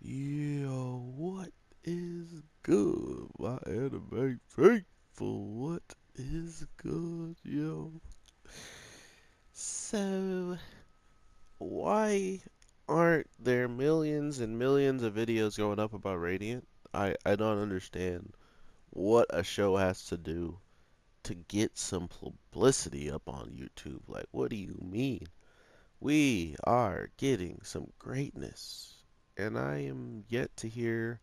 Yo, what is good, my anime faithful? What is good, yo? So, why aren't there millions and millions of videos going up about Radiant? I don't understand what a show has to do to get some publicity up on YouTube. Like, what do you mean? We are getting some greatness, and I am yet to hear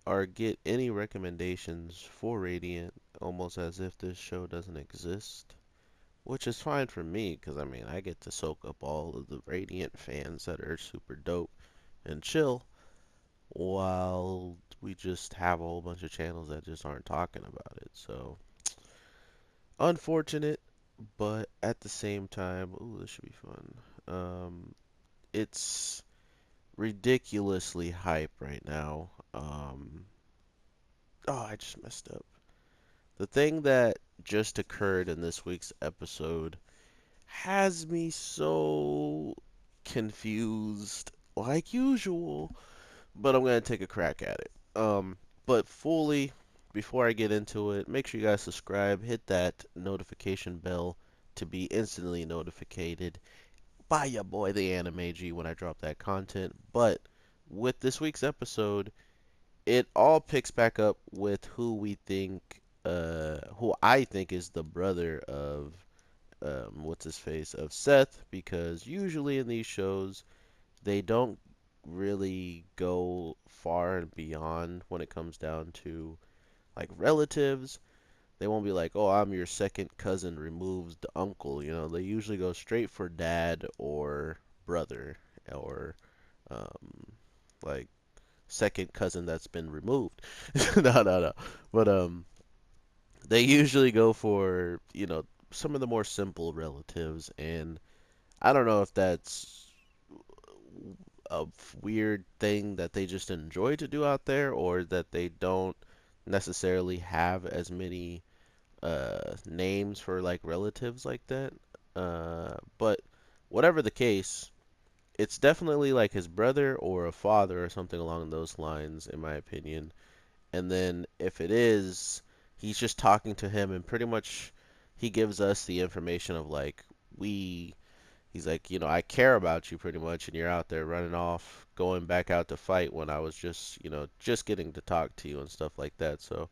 or get any recommendations for Radiant, almost as if this show doesn't exist. Which is fine for me, because I mean, I get to soak up all of the Radiant fans that are super dope and chill, while we just have a whole bunch of channels that just aren't talking about it. So, unfortunate, but at the same time, ooh, this should be fun. It's ridiculously hype right now. Oh, I just messed up. The thing that just occurred in this week's episode has me so confused, like usual, but I'm gonna take a crack at it. But fully, before I get into it, make sure you guys subscribe, hit that notification bell to be instantly notified by your boy the Anime G when I drop that content. But with this week's episode, it all picks back up with who I think is the brother of what's his face of Seth, because usually in these shows they don't really go far and beyond when it comes down to like relatives. They won't be like, "Oh, I'm your second cousin removed uncle." You know, they usually go straight for dad or brother or um, like second cousin that's been removed. No, no, no. But they usually go for, some of the more simple relatives, and I don't know if that's a weird thing that they just enjoy to do out there, or that they don't necessarily have as many names for like relatives like that. But whatever the case, it's definitely like his brother or a father or something along those lines, in my opinion. And then if it is, he's just talking to him, and pretty much he gives us the information of like, we he's like, I care about you pretty much, and you're out there running off, going back out to fight when I was just, just getting to talk to you and stuff like that. So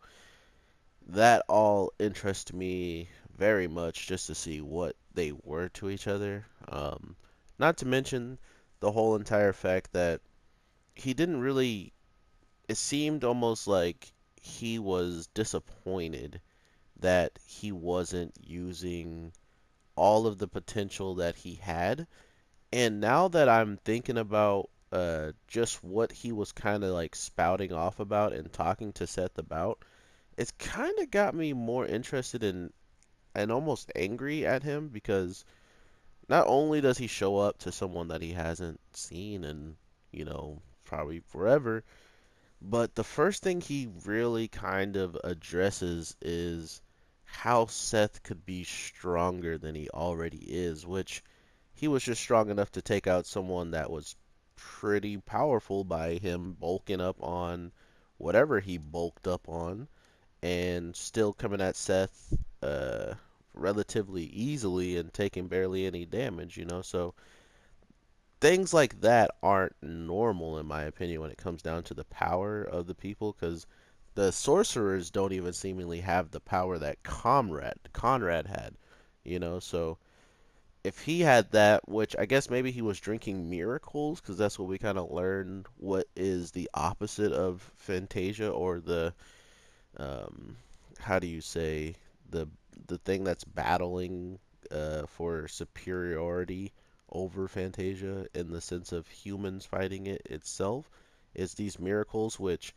that all interests me very much, just to see what they were to each other. Not to mention the whole entire fact that he didn't really, it seemed almost like he was disappointed that he wasn't using all of the potential that he had. And now that I'm thinking about just what he was kind of like spouting off about and talking to Seth about, it's kind of got me more interested in and almost angry at him, because not only does he show up to someone that he hasn't seen in, probably forever, but the first thing he really kind of addresses is how Seth could be stronger than he already is, which he was just strong enough to take out someone that was pretty powerful by him bulking up on whatever he bulked up on, and still coming at Seth relatively easily and taking barely any damage. So things like that aren't normal, in my opinion, when it comes down to the power of the people, because the sorcerers don't even seemingly have the power that Conrad had. So if he had that, which I guess maybe he was drinking miracles, because that's what we kind of learned what is the opposite of Fantasia, or the um, how do you say, the the thing that's battling for superiority over Fantasia, in the sense of humans fighting it itself, is these miracles, which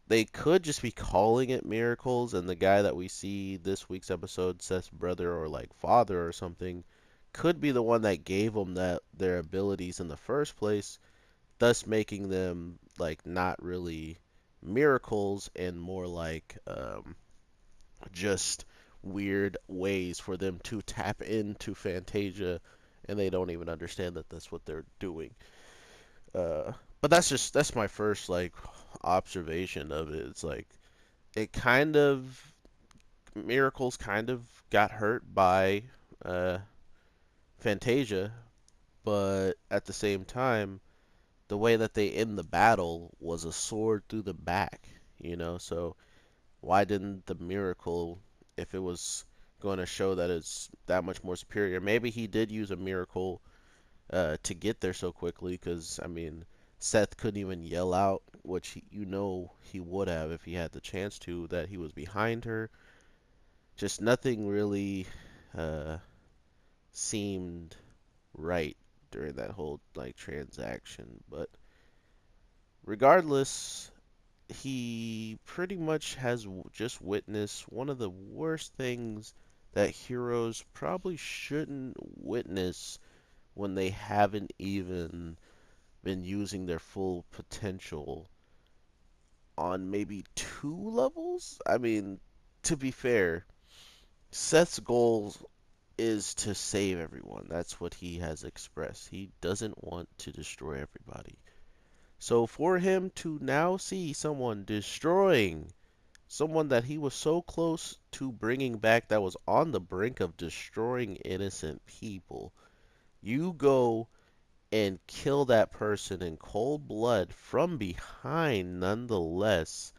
they could just be calling it miracles, and the guy that we see this week's episode, Seth's brother or like father or something, could be the one that gave them their abilities in the first place, thus making them like not really miracles, and more like just weird ways for them to tap into Fantasia, and they don't even understand that that's what they're doing. Uh, but that's my first like observation of it. It's like it kind of Miracles kind of got hurt by uh, Fantasia, but at the same time, the way that they end the battle was a sword through the back, So why didn't the Miracle, if it was going to show that it's that much more superior, maybe he did use a miracle to get there so quickly, because I mean, Seth couldn't even yell out, which he would have if he had the chance to, that he was behind her. Just nothing really uh, seemed right during that whole like transaction. But regardless, he pretty much has just witnessed one of the worst things that heroes probably shouldn't witness when they haven't even been using their full potential on maybe two levels. I mean, to be fair, Seth's goal is to save everyone. That's what he has expressed. He doesn't want to destroy everybody. So for him to now see someone destroying someone that he was so close to bringing back, that was on the brink of destroying innocent people, you go and kill that person in cold blood from behind nonetheless.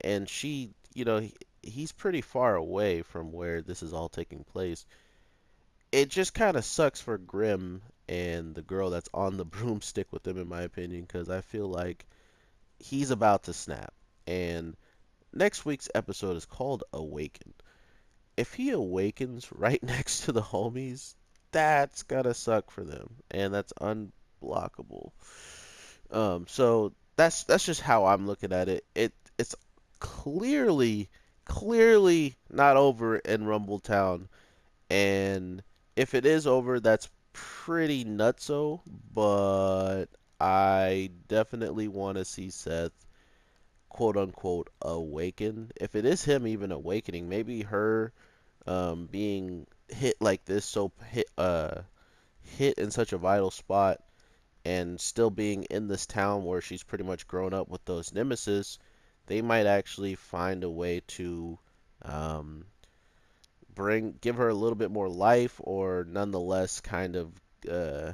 And he's pretty far away from where this is all taking place. It just kind of sucks for Grim and the girl that's on the broomstick with him, in my opinion, because I feel like he's about to snap. And next week's episode is called Awaken. If he awakens right next to the homies, that's gotta suck for them, and that's unblockable. So that's just how I'm looking at it. It's clearly, clearly not over in Rumbletown, and if it is over, that's pretty nutso. But I definitely want to see Seth quote unquote awaken. If it is him even awakening, maybe her being hit like this, hit in such a vital spot, and still being in this town where she's pretty much grown up with those nemesis, they might actually find a way to um, give her a little bit more life, or nonetheless kind of uh,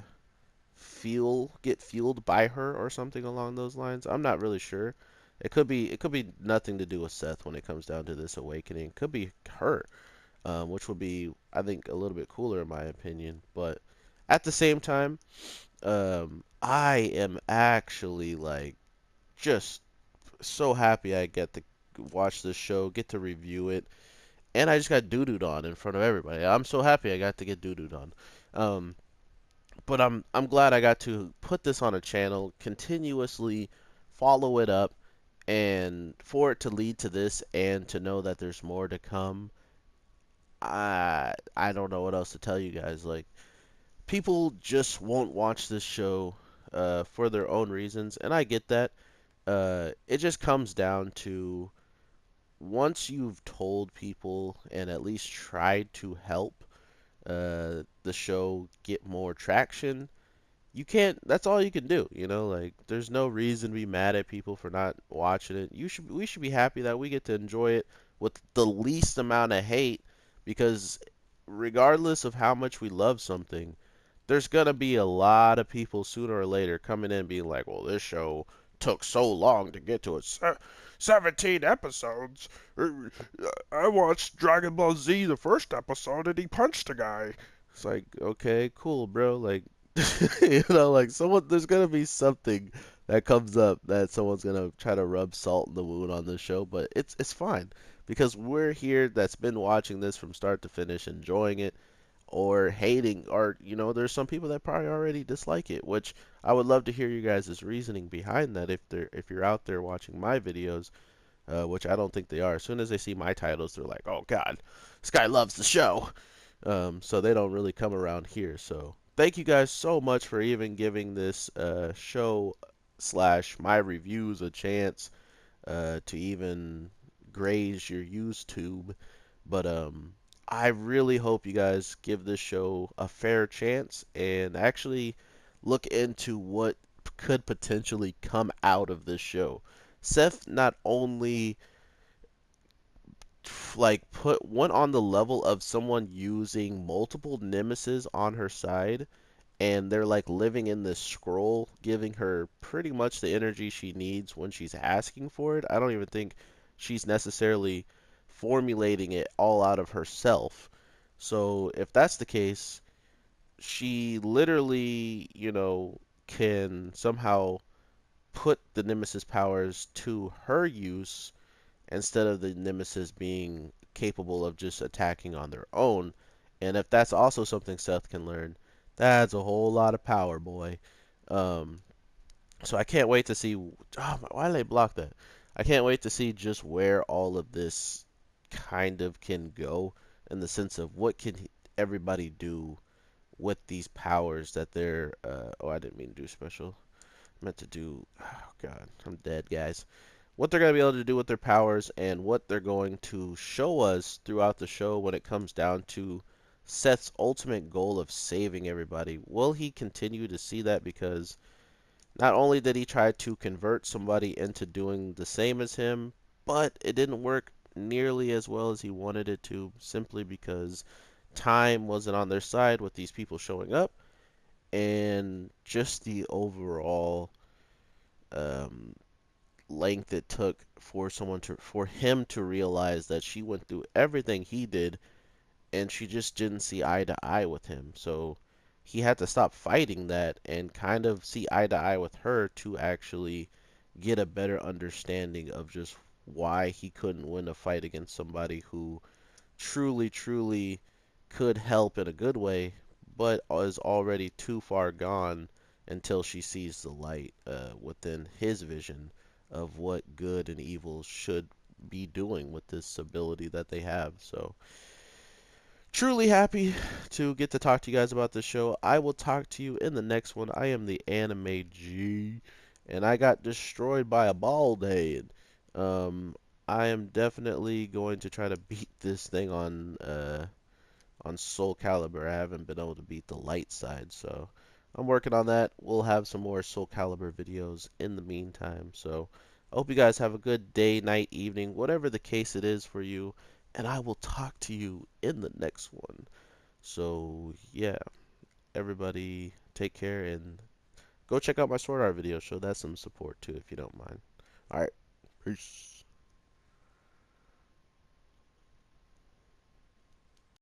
get fueled by her or something along those lines. I'm not really sure. It could be nothing to do with Seth when it comes down to this awakening. It could be her, which would be, I think, a little bit cooler in my opinion. But at the same time, I am actually like just so happy I get to watch this show, get to review it, and I just got doo-dooed on in front of everybody. I'm so happy I got to get doo-dooed on. Um, but I'm glad I got to put this on a channel, continuously follow it up, and for it to lead to this and to know that there's more to come. I don't know what else to tell you guys. Like, people just won't watch this show for their own reasons, and I get that. It just comes down to, once you've told people and at least tried to help the show get more traction, you can't. That's all you can do. Like, there's no reason to be mad at people for not watching it. We should be happy that we get to enjoy it with the least amount of hate, because regardless of how much we love something, there's gonna be a lot of people sooner or later coming in being like, well, this show took so long to get to it. 17 episodes. I watched Dragon Ball Z the first episode and he punched a guy. It's like, okay, cool, bro. Like, like, there's gonna be something that comes up that someone's gonna try to rub salt in the wound on this show, but it's fine, because we're here that's been watching this from start to finish, enjoying it or hating, or there's some people that probably already dislike it, which I would love to hear you guys' reasoning behind that, if you're out there watching my videos, which I don't think they are. As soon as they see my titles, they're like, oh god, this guy loves the show. So they don't really come around here. So thank you guys so much for even giving this show slash my reviews a chance to even graze your YouTube. But I really hope you guys give this show a fair chance and actually look into what could potentially come out of this show. Seth not only like put one on the level of someone using multiple nemesis on her side, and they're like living in this scroll, giving her pretty much the energy she needs when she's asking for it. I don't even think she's necessarily formulating it all out of herself. So if that's the case, she literally, can somehow put the nemesis powers to her use instead of the nemesis being capable of just attacking on their own. And if that's also something Seth can learn, that's a whole lot of power, boy. Um, so I can't wait to see. Why did they block that? I can't wait to see just where all of this kind of can go in the sense of what can everybody do with these powers that they're. Oh, I didn't mean to do special. I meant to do. Oh God, I'm dead, guys. What they're going to be able to do with their powers and what they're going to show us throughout the show when it comes down to Seth's ultimate goal of saving everybody. Will he continue to see that? Because not only did he try to convert somebody into doing the same as him, but it didn't work nearly as well as he wanted it to, simply because time wasn't on their side with these people showing up, and just the overall um, length it took for him to realize that she went through everything he did and she just didn't see eye to eye with him. So he had to stop fighting that and kind of see eye to eye with her to actually get a better understanding of just why he couldn't win a fight against somebody who truly, truly could help in a good way, but is already too far gone until she sees the light within his vision of what good and evil should be doing with this ability that they have. So, truly happy to get to talk to you guys about this show. I will talk to you in the next one. I am the Anime G, and I got destroyed by a ball day. Um, I am definitely going to try to beat this thing on Soul Calibur. I haven't been able to beat the light side, so I'm working on that. We'll have some more Soul Calibur videos in the meantime. So I hope you guys have a good day, night, evening, whatever the case it is for you, and I will talk to you in the next one. So yeah, everybody take care and go check out my Sword Art video. Show that some support too if you don't mind. All right, peace.